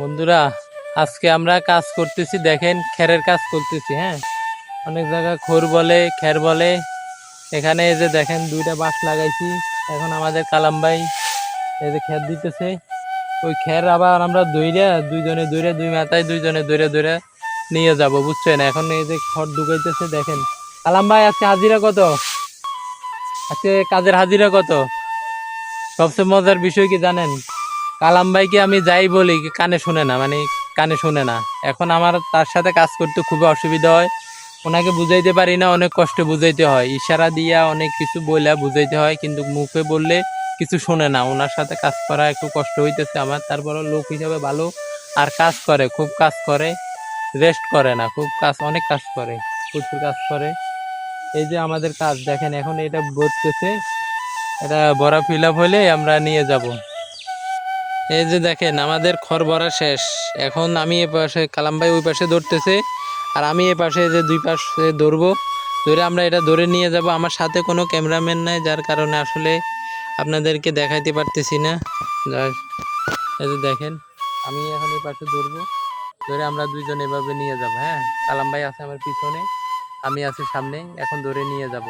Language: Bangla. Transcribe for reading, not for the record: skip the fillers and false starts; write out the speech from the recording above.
বন্ধুরা, আজকে আমরা কাজ করতেছি, দেখেন খেরের কাজ করতেছি। হ্যাঁ, অনেক জায়গায় খোর বলে, খের বলে। এখানে এই যে দেখেন দুইটা বাঁশ লাগাইছি। এখন আমাদের কালাম ভাই এই যে খের দিতেছে। ওই খের আবার আমরা দুইজনে দইরা দুই মাথায় দুইজনে দইরা দইরা নিয়ে যাব, বুঝছেন? এখন এই যে খড় ঢুকাইতেছে দেখেন। কালাম ভাই, আজকে হাজিরা কত? আজকে কাজের হাজিরা কত? সবচেয়ে মজার বিষয় কি জানেন? কালাম ভাইকে আমি যাই বলি কানে শুনে না, মানে কানে শুনে না। এখন আমার তার সাথে কাজ করতে খুবই অসুবিধা হয়। ওনাকে বুঝাইতে পারি না, অনেক কষ্টে বুঝাইতে হয়, ইশারা দিয়া অনেক কিছু বইলা বুঝাইতে হয়, কিন্তু মুখে বললে কিছু শোনে না। ওনার সাথে কাজ করা একটু কষ্ট হইতেছে আমার। তারপরও লোক হিসাবে ভালো, আর কাজ করে, খুব কাজ করে, রেস্ট করে না, খুব কাজ, অনেক কাজ করে, প্রচুর কাজ করে। এই যে আমাদের কাজ দেখেন, এখন এটা ভরতেছে। এটা ভরা ফিল আপ হলে আমরা নিয়ে যাব। এই যে দেখেন আমাদের খড় ভরা শেষ। এখন আমি এ পাশে, কালাম ভাই ওই পাশে ধরতেছে, আর আমি এ পাশে যে দুই পাশে ধরবো। ধরে আমরা এটা ধরে নিয়ে যাব। আমার সাথে কোনো ক্যামেরাম্যান নাই, যার কারণে আসলে আপনাদেরকে দেখাইতে পারতেছি না। এই যে দেখেন, আমি এখন এই পাশে ধরবো, ধরে আমরা দুইজন এভাবে নিয়ে যাব। হ্যাঁ, কালাম ভাই আছে আমার পিছনে, আমি আছি সামনে, এখন ধরে নিয়ে যাব।